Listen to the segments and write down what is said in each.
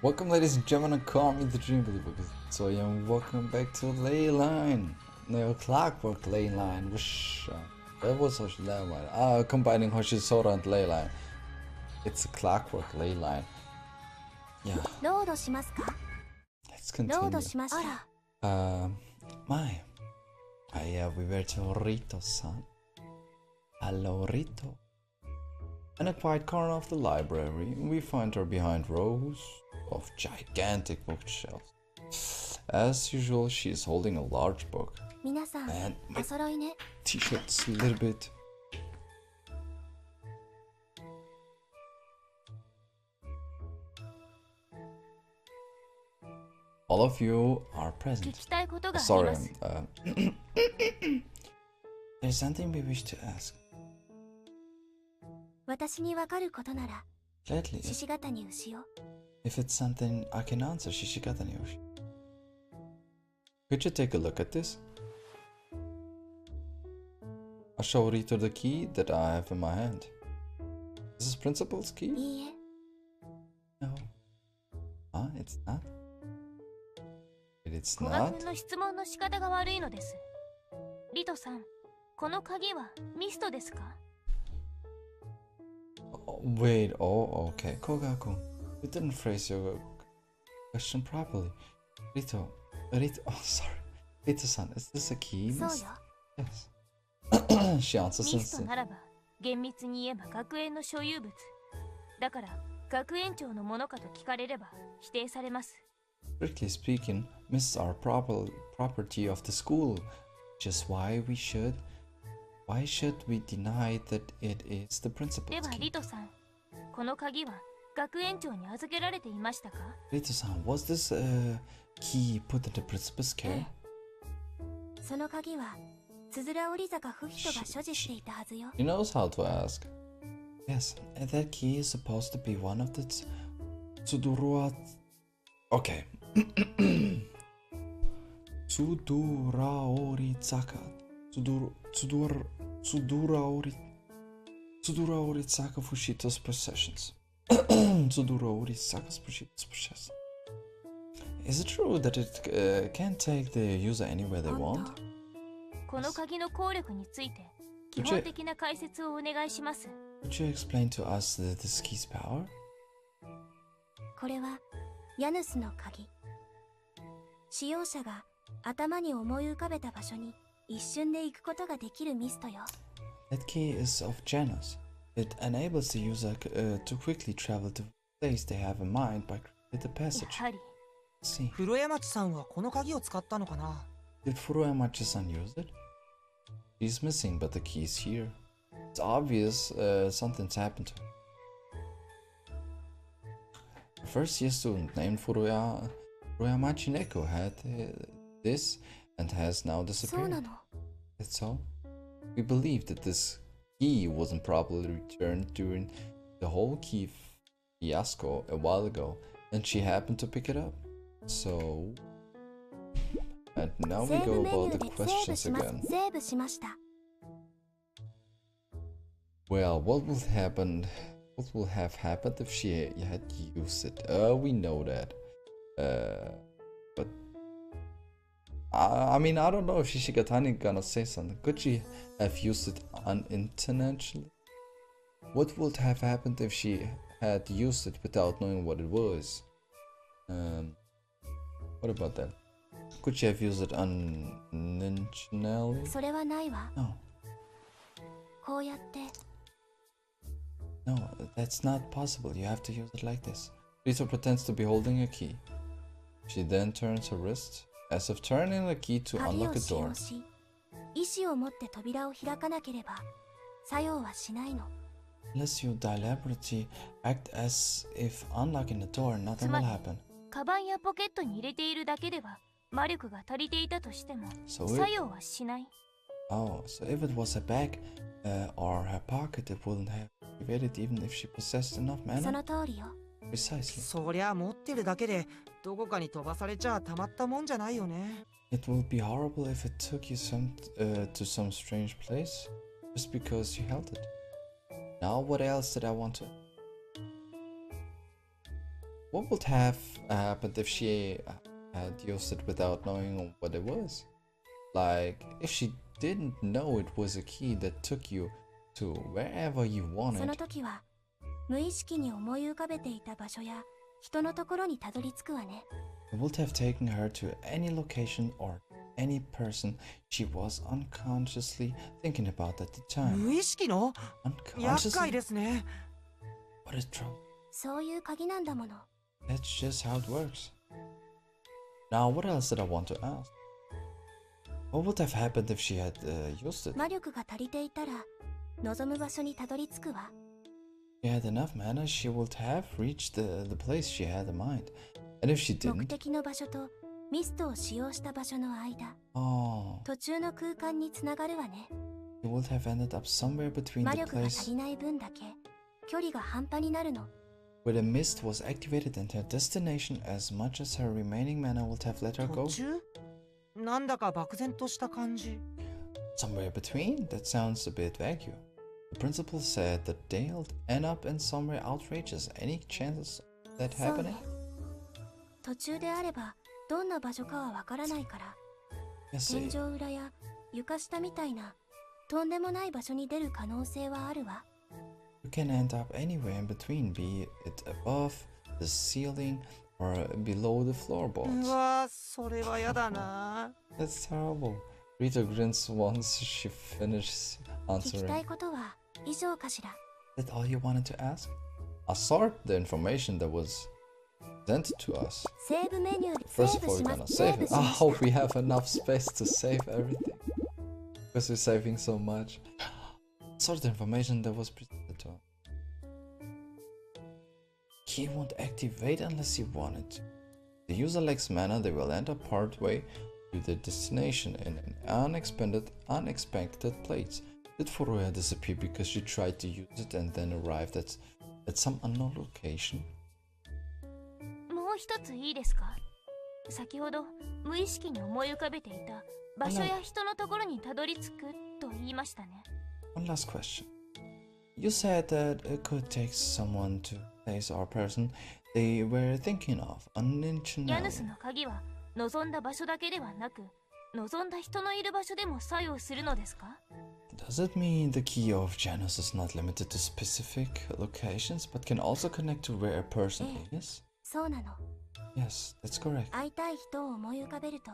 Welcome, ladies and gentlemen, and call me the Dream Believer. So, yeah, welcome back to Ley-Line. No, Clockwork Ley-Line. That was Ley-Line. Combining Hoshisora and Ley-Line. It's a Clockwork Ley-Line. Yeah. Let's continue. We were to Rito-san. Hello, Rito. In a quiet corner of the library, we find her behind rows of gigantic bookshelves. As usual, she is holding a large book. And my t-shirt's a little bit... All of you are present. Sorry, there's something we wish to ask. Gladly, if it's something I can answer, Shishigata ni Ushi. Could you take a look at this? I show Rito the key that I have in my hand. Is this Principal's key? No. Huh? It's not? It's not? Oh, wait, okay. Koga-kun, you didn't phrase your question properly. Rito, oh sorry. Rito-san, is this a key? Yes. She answers instantly. Strictly speaking, mists are property of the school, which is why should we deny that it is the principal's key? Rito-san, was this key put in the principal's care? She knows how to ask. Yes, and that key is supposed to be one of the Tsudurua... Okay. Tsuduraorizaka. Tsuduraorizaka Fushito's possessions. Tsuduraorizaka's Fushito's possessions. Is it true that it can take the user anywhere they want? Could you explain to us this key's power? That key is of Janus. It enables the user to quickly travel to the place they have in mind by creating the passage. See. Did Furoya-san use it? She's missing, but the key is here. It's obvious something's happened to her. A first-year student named Furoya Machineko had this and has now disappeared. That's so? We believe that this key wasn't properly returned during the whole key fiasco a while ago, and she happened to pick it up. So... And now we go about the questions again. Well, what will have happened if she had used it? We know that. But I mean, I don't know if Shishigatani gonna say something. Could she have used it unintentionally? What would have happened if she had used it without knowing what it was? What about that? Could she have used it unintentionally? No. No, that's not possible. You have to use it like this. Rito pretends to be holding a key. She then turns her wrist, as if turning a key to unlock a door. Unless you deliberately act as if unlocking the door, nothing will happen. So if it was a bag or her pocket, it wouldn't have activated even if she possessed enough mana? Precisely. It would be horrible if it took you to some strange place just because you held it. Now what else did I want to... What would have happened if she had used it without knowing what it was? Like, if she didn't know it was a key that took you to wherever you その wanted. 時は無意識に思い浮かべていた場所や人のところにたどり着くわね。It would have taken her to any location or any person she was unconsciously thinking about at the time. 無意識の？厄介 Unconsciously? ですね。 What is trouble? そういう鍵なんだもの。That's just how it works. Now, what else did I want to ask? What would have happened if she had used it? 魔力が足りていたら望む場所にたどり着くわ。If she had enough mana, she would have reached the place she had in mind. And if she 目 didn't, 的の場所とミストを使用した場所の間、 oh, 途中の空間につながるわね。 she would have ended up somewhere between 魔 the 力が place 足りない分だけ距離が半端になるの。 where the mist was activated and her destination as much as her remaining mana would have let her 途 go. 中？なんだか漠然とした感じ。 Somewhere between? That sounds a bit vague. The principal said that they'll end up in somewhere outrageous. Any chances of that そう happening? ね。途中であればどんな場所かはわからないから、 Yes, 天井裏や床下みたいなとんでもない場所に出る可能性はあるわ。 you can end up anywhere in between, be it above the ceiling or below the う floorboards. わ、それはやだな。 That's terrible. Rita grins once she finishes 聞きた answering. いことは以上かしら。 Is that all you wanted to ask? I sort the information that was presented to us. セーブメニューセ First ー of ブ all, し we're ま gonna す。セー save ブ it. し I ました hope we have enough space to save everything. Because we're saving so much. Sort the information that was presented to us. Key won't activate unless you want it to. The user lacks mana, they will enter partway to their destination in an unexpected place. Did Furoya disappear because she tried to use it and then arrived at some unknown location? もう一ついいですか？先ほど無意識に思い浮かべていた場所や人のところにたどり着くと言いましたね。 One last question. You said that it could take someone to place or person they were thinking of ヤヌス unintentionally. の鍵は望んだ場所だけではなく、望んだ人のいる場所でも作用するのですか？ Does it mean the key of Janus is not limited to specific locations but can also connect to where a person is? そうなの。 Yes, that's correct. 会いたい人を思い浮かべると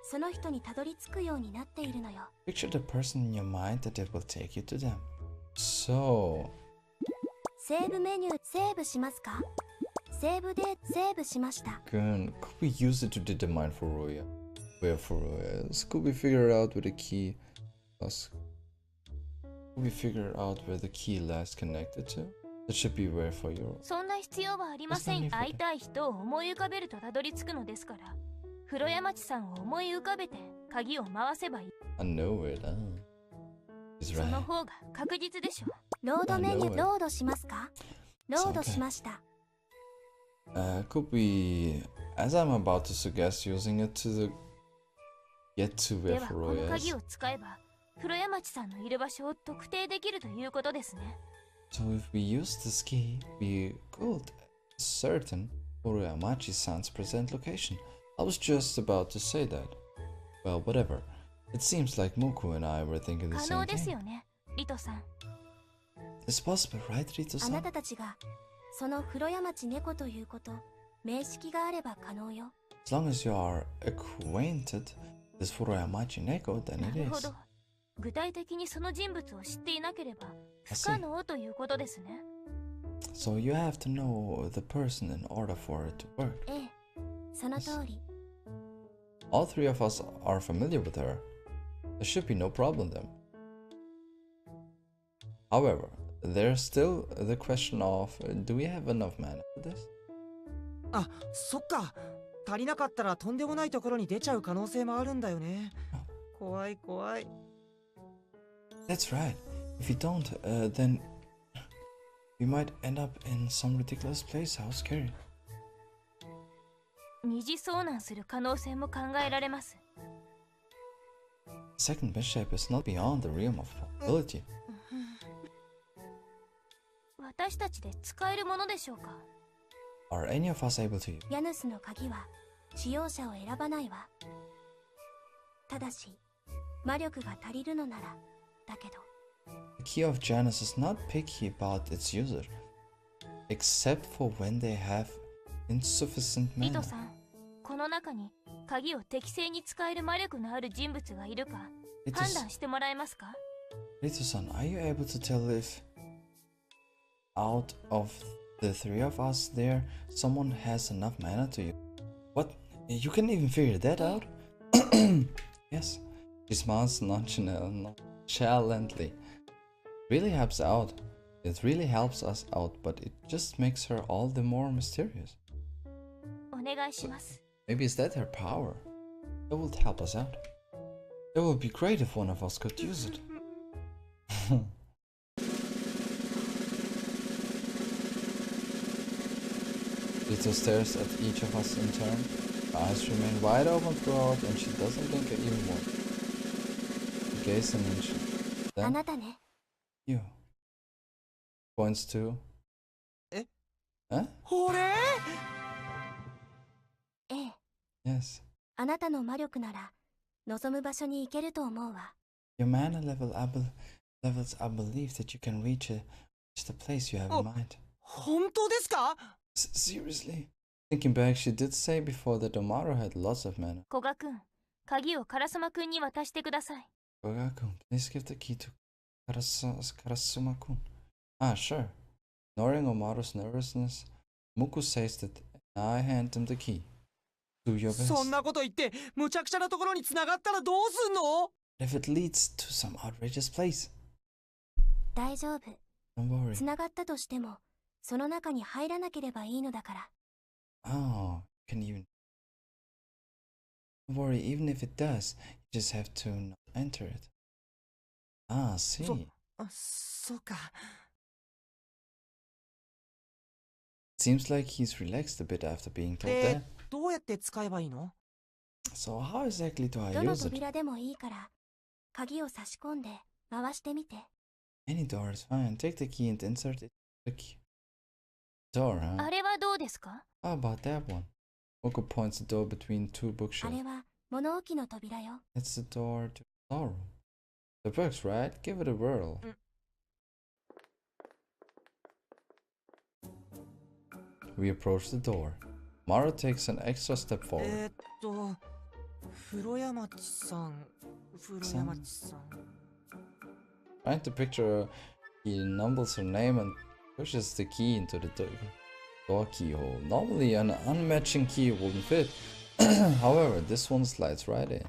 その人にたどり着くようになっているのよ。 Picture the person in your mind that it will take you to them. So, セーブメニューセーブしますか？セーブでセーブしました。 could we use it to determine Furoya? Where Furoya is? Could we figure out where the key was? Could we figure out where the key last connected to? That should be where for your... そんな必要はありません。会いたい人を思い浮かべるとたどり着くのですから、風呂屋町さんを思い浮かべて鍵を回せばいい。 I know it, He's その right. 方が確実でしょ。ロードメニュ I know ー it. ロードしますか？ロードしました。 Could we, as I'm about to suggest, using it to get to で where はこの Furoya 鍵 is? を使えば、風呂屋町さんのいる場所を特定できるということですね。 So if we use this key, we could ascertain Furoya Machi-san's present location. I was just about to say that. Well, whatever. It seems like Moku and I were thinking the 可 same 能です thing. よね、リトさん。 It's possible, right, あな Rito-san? たたちがその風呂屋町猫ということ面識があれば可能よ。 As long as you are acquainted with Furoya Machi-neko, then な it るほ is. ど。具体的にその人物を知っていなければ不可能ということですね。 So you have to know the person in order for it to work. ええ、その通り。 All three of us are familiar with her. There should be no problem then. However, there's still the question of do we have enough mana for this? あ、そっか。足りなかったらとんでもないところに出ちゃう可能性もあるんだよね。怖い怖い。 That's right. If we don't, then we might end up in some ridiculous place. How scary. 二次遭難する可能性も考えられます。 Second misshape is not beyond the realm of possibility. 私たちで使えるものでしょうか？ Are any of us able to use? ヤヌスの鍵は使用者を選ばないわ。ただし魔力が足りるのならだけど。 The key of Janus is not picky about its user, except for when they have insufficient リ mana. トさん、この中に鍵を適正に使える魔力のある人物がいるか判断してもらえますか？ Rito-san, are you able to tell if out of the three of us there, someone has enough mana to use? What? You can even figure that out? Yes. She smiles nonchalantly. Really helps out. It really helps us out, but it just makes her all the more mysterious. お願いします。 Maybe is that her power? That would help us out. It would be great if one of us could use it. Rito stares at each of us in turn. Her eyes remain wide open throughout, and she doesn't blink even more. She gazes an inch. あ Then なたね。 you points to. え Huh? 俺ええ、 Yes. あなたの魔力なら望む場所に行けると思うわ。 Your mana levels, I believe that you can reach the place you have in mind. 本当ですか？ Seriously? Thinking back, she did say before that Omaru had lots of mana. 古賀くん、鍵をカラスマくんに渡してください。 Koga-kun, please give the key to Karasuma-kun. Ah, sure. Ignoring Omaru's nervousness, Muku says that I hand him the key. Do your best. そんなこと言ってむちゃくちゃなところに繋がったらどうすんの？ If it leads to some outrageous place, 大丈夫。 don't worry. つながったとしてもその中に入らなければいいのだから。 Oh, can you... Don't worry, even if it does, you just have to not enter it. Ah, see. そうか。 It seems like he's relaxed a bit after being told で that. どうやって使えばいいの？ So how exactly do I どの use it? 扉でもいいから鍵を差し込んで回してみて。 Any door is fine. Take the key and insert it. The key. Door, huh? あれはどうですか？ How about that one? Moko points the door between two あ bookshelves. れは物置の扉よ。 It's the door to the storeroom. That works, right? Give it a whirl. We approach the door. Maro takes an extra step forward. 風呂屋町さん。風呂屋町さん。 Trying to picture her, he mumbles her name and pushes the key into the door keyhole. Normally an unmatching key wouldn't fit. However, this one slides right in.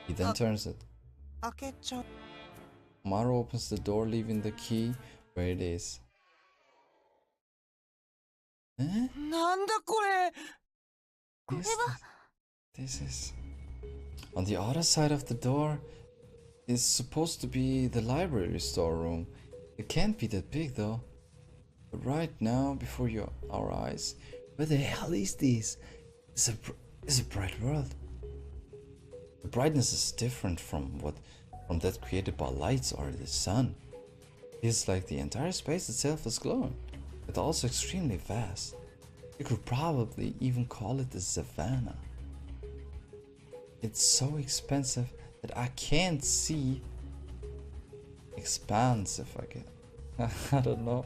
He then turns it. 開けちゃう。 Maro opens the door, leaving the key where it is. Eh? なんだこれ。これ This, は this is... On the other side of the door is supposed to be the library storeroom. It can't be that big though. But right now, before our eyes, where the hell is this? It's a bright world. The brightness is different from that created by lights or the sun. It's like the entire space itself is glowing. It's also extremely vast. You could probably even call it a savannah. It's so expensive that I can't see. Expansive, I guess. I don't know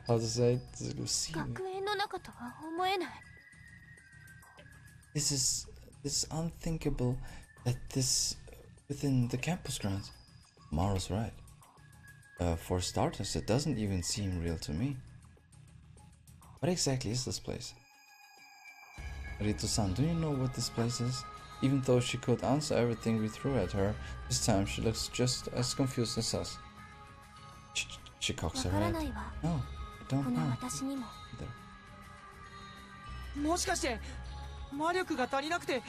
how to say it. See. 学園の中とは思えない。 This is unthinkable that this within the campus grounds. Maro's right. For starters, it doesn't even seem real to me. What exactly is this place? Rito-san, do you know what this place is? Even though she could answer everything we threw at her, this time she looks just as confused as us. She わ cocks her から head. ないわ。 No, I こ don't の know. 私にも。 Either. もしかして魔力が足りなくて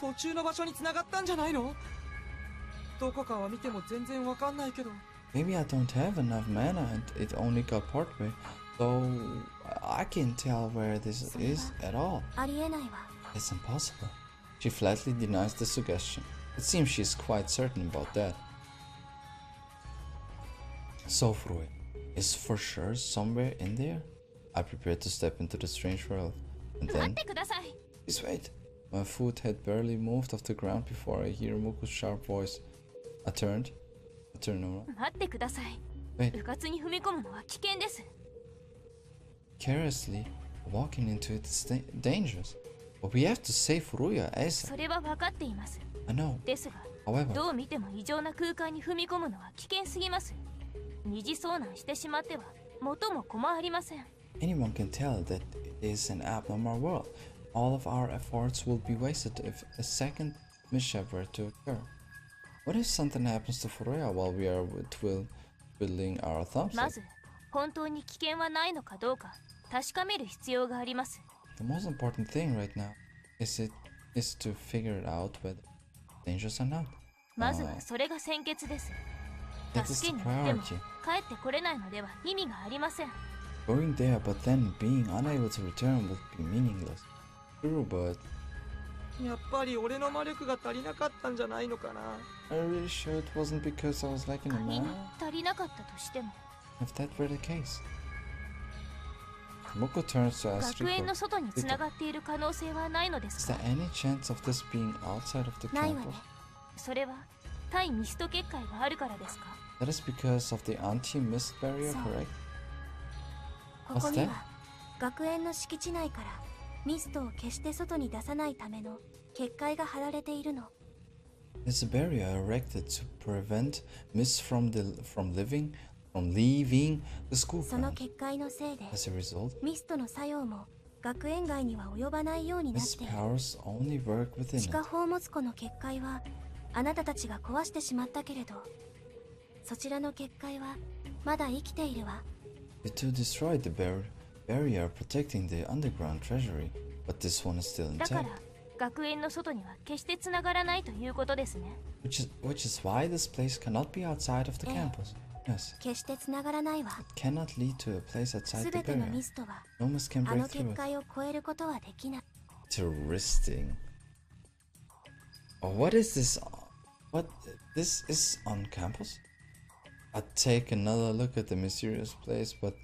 途中の場所に繋がったんじゃないの？どこかは見ても全然わかんないけど。 Maybe I don't have enough mana and it only got partway, so I can't tell where this is at all. ありえないわ。 It's impossible. She flatly denies the suggestion. It seems she is quite certain about that. So, Furoya, is for sure somewhere in there. I prepared to step into the strange world. And 待っ then, てください。 please wait. My foot had barely moved off the ground before I hear Muku's sharp voice. I turned around. 待ってください。 Wait, うかつに踏み込むのは危険です。 carelessly walking into it is dangerous. But we have to save Furoya ASAP. それは分かっています。 I know. ですが、 However, どう見ても異常な空間に踏み込むのは危険すぎます。二次遭難してしまっては元も子もありません。 anyone can tell that it is an abnormal world. All of our efforts will be wasted if a second mishap were to occur. What if something happens to Furoya while we are twiddling our thumbs? まず、本当に危険はないのかどうか確かめる必要があります。 The most important thing right now is to figure out whether dangerous or not. まずはそれが先決です。 That is 助け the に行っても priority. 帰ってこれないのでは意味がありません。 Going there but then being unable to return would be meaningless. True, but やっぱり俺の魔力が足りなかったんじゃないのかな。 I'm really sure it wasn't because I was lacking a 仮に man. 足りなかったとしても、 If that were the case. Muko turns to ask 学園の Riko, 外につながっている可能性はないので is すか？ there any chance of this being outside of the ないわね。 campus? それは対ミスト結界があるからですか？ That is because of the anti-mist barrier, So- correct? ここには学園の敷地内からミストを決して外に出さないための結界が張られているの。 There's a barrier erected to prevent mist from leaving the school その ground. 結界のせいで As a result, ミストの作用も学園外には及ばないようになっ its ている。 powers only work within 地下 it. 宝物庫の結界はあなたたちが壊してしまったけれど、そちらの結界はまだ生きているわ。 You two destroyed the barrier protecting the underground treasury, but this one is still だから intact. 学園の外には決してつながらないということですね。 Which is why this place cannot be outside of the Eh. campus. Yes, 決してつながらないわ。 it cannot lead to a place outside す the べての barrier. ミストは No mist can あ break の through 結 it. 界を越えることはできない。 Interesting. Oh, what is this? What? This is on campus? I'd take another look at the mysterious place, but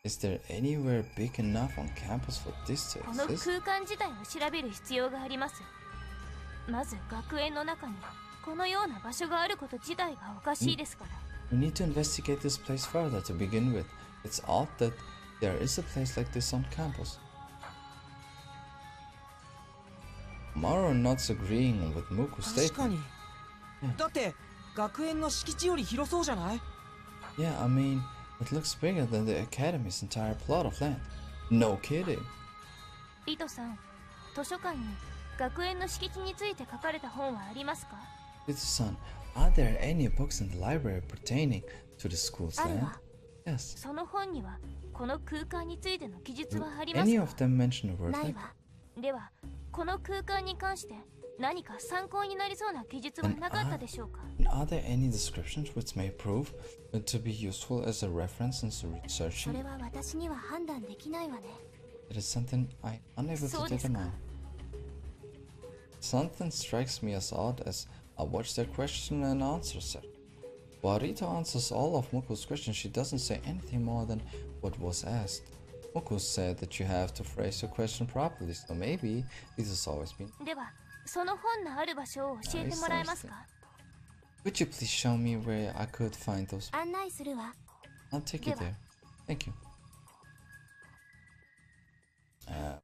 is there anywhere big enough on campus for this to この exist? 空間自体を調べる必要があります。まず学園の中にこのような場所があること自体がおかしいですから。 We need to investigate this place further to begin with. It's odd that there is a place like this on campus. Maro nods agreeing with Muku's 確か statement. に。だって学園の敷地より広そうじゃない？ Yeah, I mean, it looks bigger than the Academy's entire plot of land. No kidding. リトさん、図書館に学園の敷地について書かれた本はありますか？ Little-san, are there any books in the library pertaining to the school's ある land? わ。 Yes. その本にはこの空間についての記述はあります Any か？ of them mention a word ない like? わ。では、この空間に関して何か参考になりそうな記述はなかったでしょうか？ And are there any descriptions which may prove to be useful as a reference in そ researching? れは私には判断できないわね。 It is something I'm unable to そうですか。 determine. Something strikes me as odd as I watch their question and answer set. While Rito answers all of Muku's questions, she doesn't say anything more than what was asked. Muku said that you have to phrase your question properly, so maybe this has always been. では、その本のある場所を教えてもらえますか？ Could you please show me where I could find those? 案内するわ。 I'll take you there. Thank you.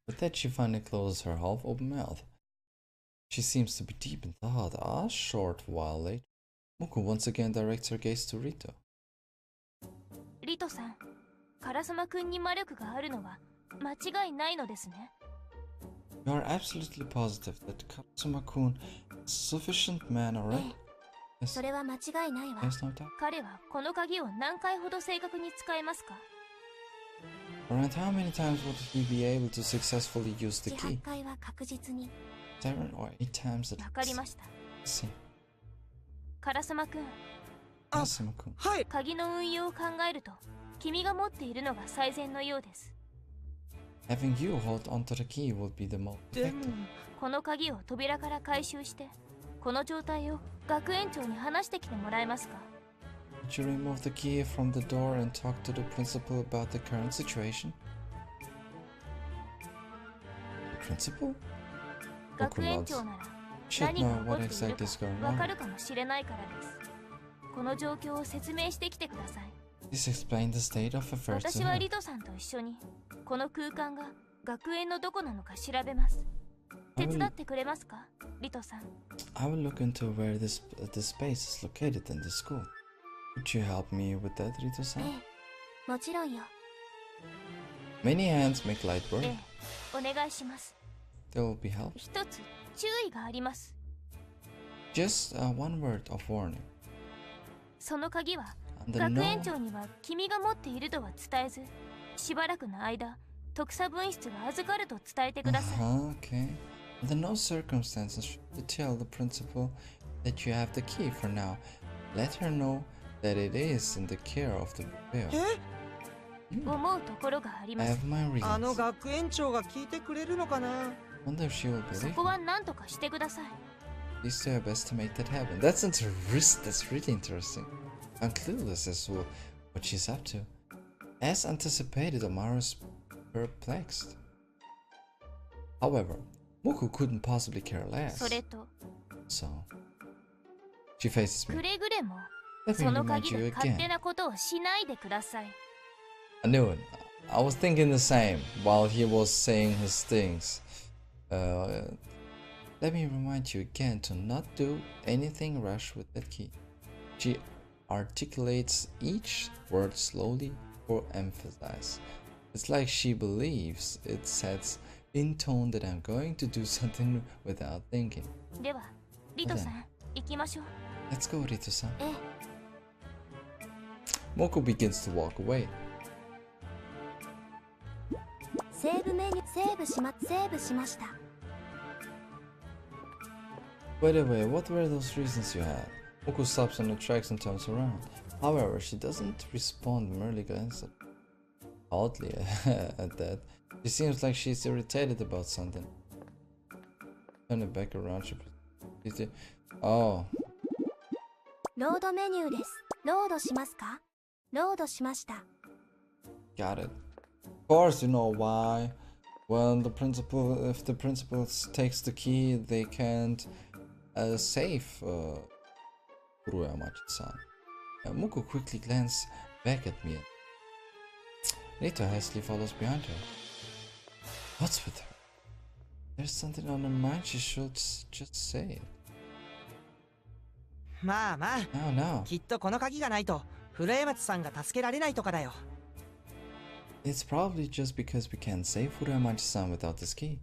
With that, she finally closes her half-open mouth. She seems to be deep in thought. A short while later, Muku once again directs her gaze to Rito. リトさん、カラサマくんに魔力があるのは間違いないのですね。 You are absolutely positive that Karasuma-kun is sufficient mana, え right? え、 Yes. それは間違いないわ。 There's no doubt. 彼はこの鍵を何回ほど正確に使えますか？ Around how many times would he be able to successfully use the 自 key? 発会は確実に。 7 or 8 times at わかりま least. した。 See, カラサマくん、 Karasuma-kun. はい。鍵の運用を考えると君が持っているのが最善のようです。 Having you hold onto the key will be the most でも effective. この鍵を扉から回収してこの状態を学園長に話してきてもらえますか？ Could you remove the key from the door and talk to the principal about the current situation? The principal? 学園長なら Should 何が know 起こ what っている exactly is か going わか on. るかもしれないからです。この状況を説明してきてください。 Please explain the state of affairs to 私は her. リトさんと一緒にこの空間が学園のどこなのか調べます。手伝ってくれますか、リトさん。 I will look into where this space is located in the school. Could you help me with that, Rito-san? ええ、もちろんよ。 Many hands make light え work. え、お願いします。 There will be help. 一つ注意があります。 Just one word of warning. その鍵は And 学 no, 園長には君が持っているとは伝えず、しばらくの間特差分室が預かると伝えてください。 okay. Under no circumstances should you tell the principal that you have the key for now. Let her know that it is in the care of the pupil. 思うところがありま I す。 have my あの reasons. 学園長が聞いてくれるのかな。 Wonder if she will そ believe こ me. は何とかしてください。 Please do your best to make that happen. That's really interesting. I'm clueless as to what she's up to. As anticipated, Amaru's perplexed. However, Moku couldn't possibly care less. それと So, she faces く me. れぐれも Let そ me の remind 鍵 you で勝手 again. なことをしないでください。 I knew it. I was thinking the same while he was saying his things. Let me remind you again to not do anything rash with that key. She articulates each word slowly for emphasis. It's like she believes it sets in tone that I'm going to do something without thinking. ではリトさん行きましょう。 Let's go, Rito-san. ええ、 Moko begins to walk away. セーブメニューセーブしました。 By the way, what were those reasons you had? Moko stops on the tracks and turns around. However, she doesn't respond, merely glances oddly at that. She seems like she's irritated about something. Turn it back around, Oh, ロードメニューです。ロードしますか？ロードしました。 got it. Of course, you know why. When the principal, if the principal takes the key, they can't save Furoya Machi-san. Moko quickly glances back at me. Rito hastily follows behind her. What's with her? There's something on her mind, she should just say it. まあまあ、 No, no. きっとこの鍵がないと古江松さんが助けられないとかだよ。 It's probably just because we can't save Furoya Machi-san without this key.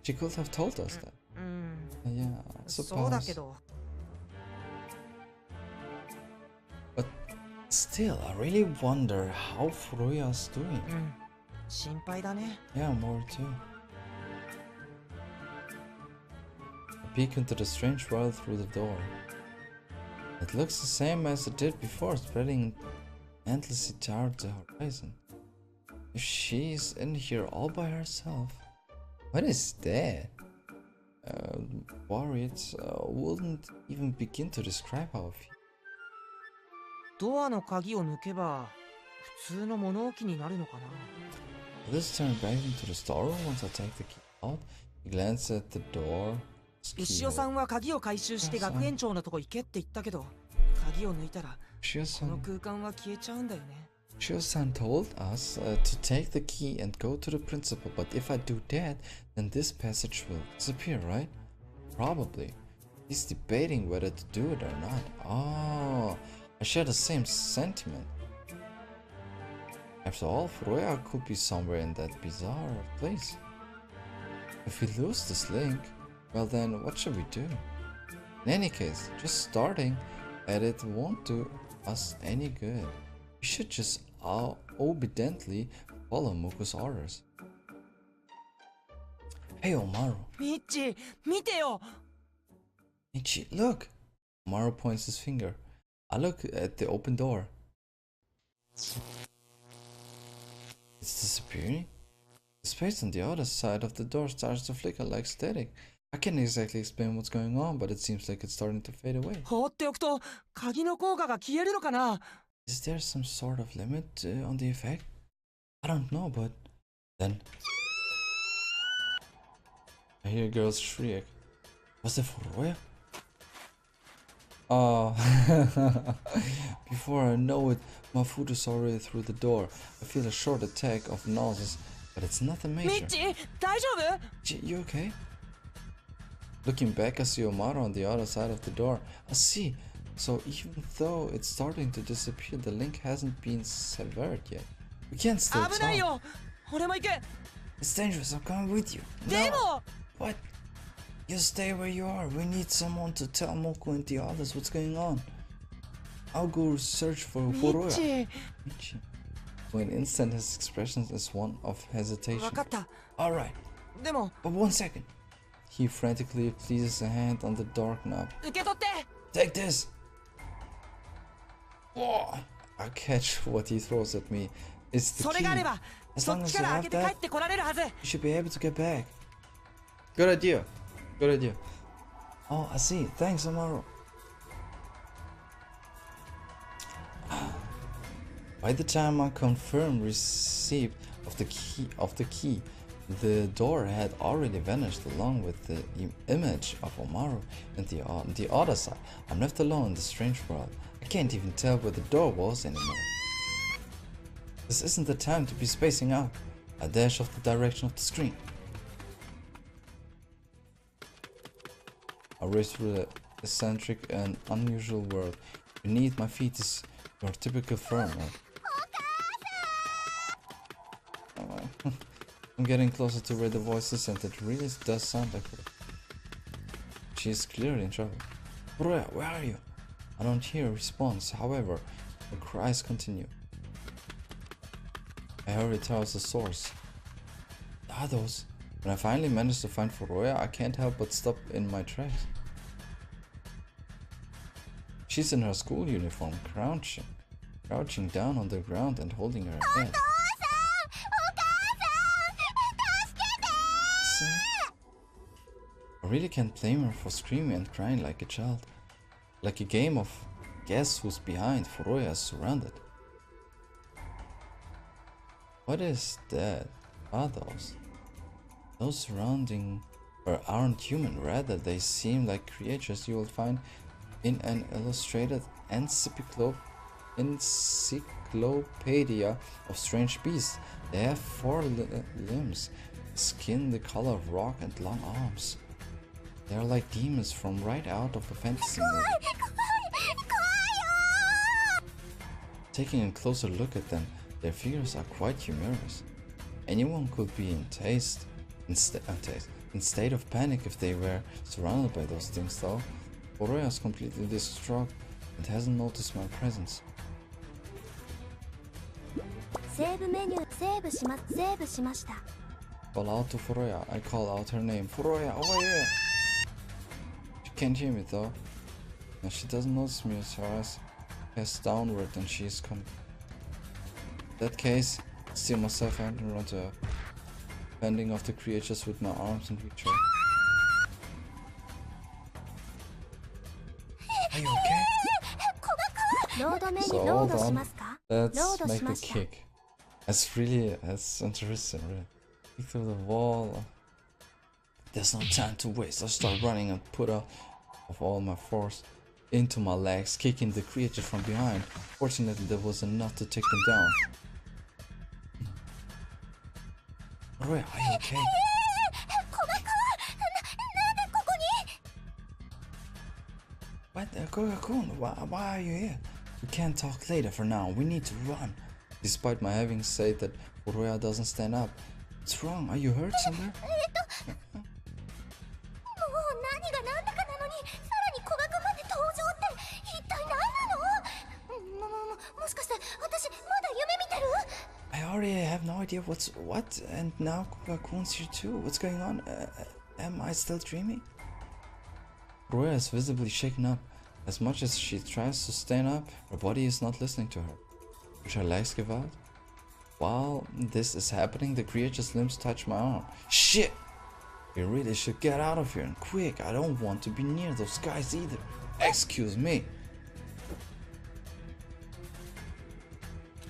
She could have told us that. うん、 Yeah, I そうだけ suppose. ど。 But still, I really wonder how Furoya's doing. うん、心配だね。 Yeah, more too. A peek into the strange world through the door. It looks the same as it did before, spreading endlessly toward the horizon. If she's in here all by herself, what is that? Worried, wouldn't even begin to describe how I feel. ドアの鍵を抜けば普通の物置になるのかな。 Will this turn back into the storeroom once I take the key out? He glanced at the door. 牛尾さんは鍵を回収して学園長のとこ行けって言ったけど、鍵を抜いたらこの Shio-san 空間は消えちゃうんだよね。 Shio-san told us to take the key and go to the principal, but if I do that, then this passage will disappear, right? Probably. He's debating whether to do it or not. Oh, I share the same sentiment. After all, Furoya could be somewhere in that bizarre place. If we lose this link, well then, what should we do? In any case, just starting at it won't do us any good. We should just obediently follow Moko's orders. Hey Omaru. ミッチ、見てよ。 Michi, look! Omaru points his finger. I look at the open door. It's disappearing? The space on the other side of the door starts to flicker like static. I can't exactly explain what's going on, but it seems like it's starting to fade away. 放っておくと鍵の効果が消えるのかな。Is there some sort of limit on the effect? I don't know, but then I hear girls shriek. Was it Furoya? Oh, before I know it, my food is already through the door. I feel a short attack of nausea, but it's nothing major. Michi, You okay? Looking back, I see Omaru on the other side of the door. I see. So even though it's starting to disappear, the link hasn't been severed yet. We can't still talk. It's dangerous. I'm coming with you. No. What? You stay where you are. We need someone to tell Moko and the others what's going on. I'll go search for Furoya. Michi. For an instant, his expression is one of hesitation. Alright. But 1 second. He frantically places a hand on the dark knob. Take this! Whoa. I catch what he throws at me. It's the key. As long as you have that, you should be able to get back. Good idea. Good idea. Oh, I see. Thanks, Omaru. By the time I confirmed receipt of the key, the door had already vanished along with the image of Omaru and the other side. I'm left alone in this strange world. I can't even tell where the door was anymore. This isn't the time to be spacing out. I dash off the direction of the screen. I race through the eccentric and unusual world. Beneath my feet is your typical firm. I'm getting closer to where the voice is, and it really does sound like her. She is clearly in trouble. Furoya, where are you? I don't hear a response. However, the cries continue. I hurry towards the source. Are those? When I finally manage to find Furoya, I can't help but stop in my tracks. She's in her school uniform, crouching down on the ground and holding her head. I really can't blame her for screaming and crying like a child. Like a game of guess who's behind. Furoya is surrounded. What is that? Are those? Those surrounding her aren't human, rather they seem like creatures you will find in an illustrated encyclopedia of strange beasts. They have 4 limbs, skin the color of rock and long arms. They are like demons from right out of a fantasy movie. Taking a closer look at them, their figures are quite humorous. Anyone could be in state of panic if they were surrounded by those things, though. Furoya is completely distraught and hasn't noticed my presence. Call out to Furoya. I call out her name. Furoya, over here! She can't hear me though. Now she doesn't notice me as her eyes cast downward and she is coming. In that case, I steal myself out and run to her, fending off the creatures with my arms and reach her. Are you okay? So hold on, let's make a kick. That's interesting, really. Kick through the wall. There's no time to waste. I start running and put out of all my force into my legs, kicking the creature from behind. Fortunately, there was enough to take them down. Furoya, are you okay? What? Koga-kun, why are you here? We can't talk later for now. We need to run. Despite my having said that Furoya doesn't stand up. What's wrong? Are you hurt somewhere? I already have no idea what, and now Koga-kun's here too. What's going on? Am I still dreaming? Furoya is visibly shaken up. As much as she tries to stand up, her body is not listening to her. Should her legs give out? While this is happening, the creature's limbs touch my arm. Shit! We really should get out of here and quick. I don't want to be near those guys either. Excuse me.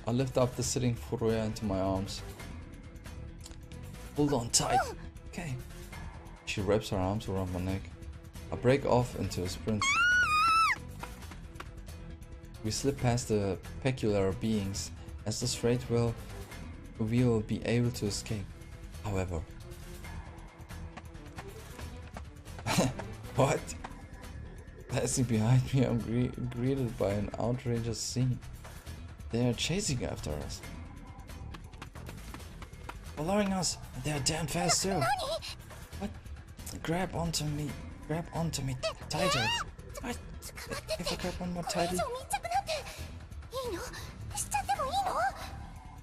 I lift up the sitting Furoya into my arms. Hold on tight. Okay. She wraps her arms around my neck. I break off into a sprint. We slip past the peculiar beings, as the freight we will be able to escape. However. What? Passing behind me, I'm greeted by an outrageous scene. They are chasing after us. Following us. They are damn fast too. What? Grab onto me. Grab onto me tighter. What? If I grab one more tightly.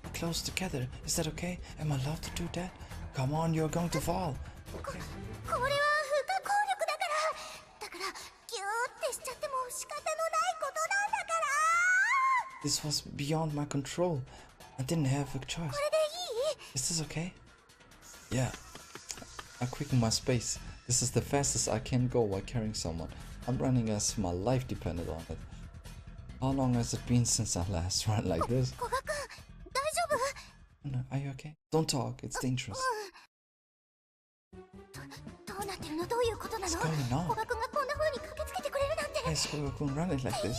We're close together. Is that okay? Am I allowed to do that? Come on, you're going to fall. Okay. This was beyond my control. I didn't have a choice. Is this okay? Yeah. I quicken my pace. This is the fastest I can go while carrying someone. I'm running as my life depended on it. How long has it been since I last ran like this? No, are you okay? Don't talk, it's dangerous. What's going on? Why is Koga-kun running like this?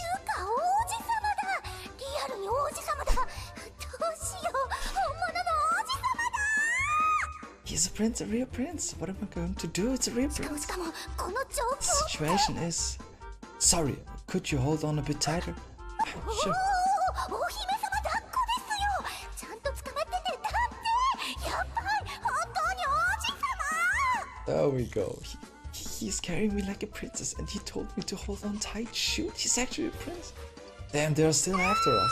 He's a prince, a real prince. What am I going to do? It's a real prince. The situation is... Sorry, could you hold on a bit tighter? Sure. There we go. He's carrying me like a princess and he told me to hold on tight. Shoot, he's actually a prince. Damn, they're still after us.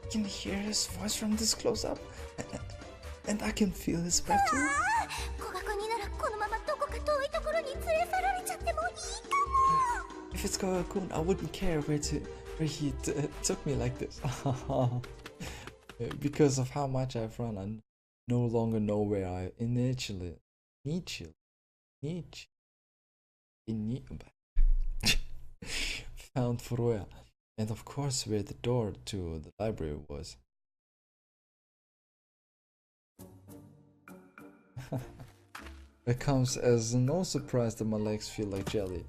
I can hear his voice from this close up. And I can feel his breath too. If it's Koga-kun, I wouldn't care where he took me like this. Because of how much I've run, I no longer know where I initially found Furoya, and of course where the door to the library was. It comes as no surprise that my legs feel like jelly.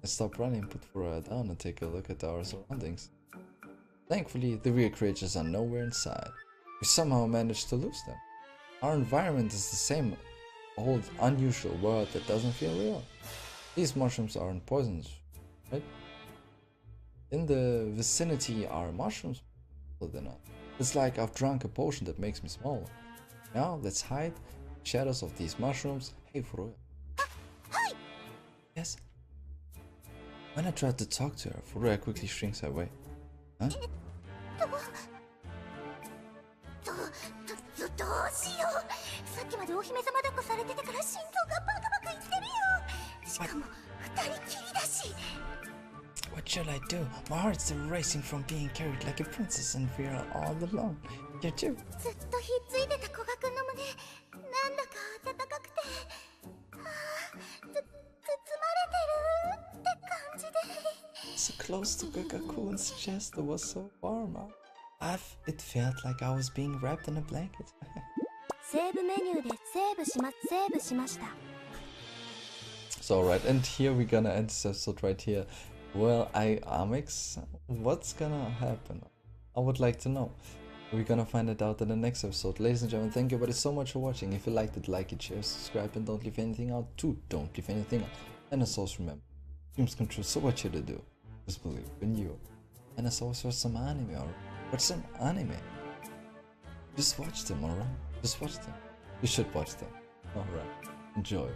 I stop running, put Furoya down and take a look at our surroundings. Thankfully, the real creatures are nowhere in sight. We somehow managed to lose them. Our environment is the same old, unusual world that doesn't feel real. These mushrooms aren't poisonous, right? In the vicinity are mushrooms? Well, they're not. It's like I've drunk a potion that makes me smaller. Now, let's hide in the shadows of these mushrooms. Hey, Furoya. Yes? When I tried to talk to her, Furoya quickly shrinks away. Huh? What should I do? My heart's racing from being carried like a princess and we are all alone. You too. So close to Koga-kun's chest, it was so warm. It felt like I was being wrapped in a blanket. So right, and here we're gonna end this episode right here. Well, what's gonna happen? I would like to know. We're gonna find it out in the next episode. Ladies and gentlemen, thank you everybody so much for watching. If you liked it, like it, share, subscribe, and don't leave anything out too. Don't leave anything out. And as always, remember, dreams come true, so what you to do? Just believe in you. And as always, watch some anime, or watch some anime. Just watch them, alright? Just watch them. You should watch them. Alright. Enjoy.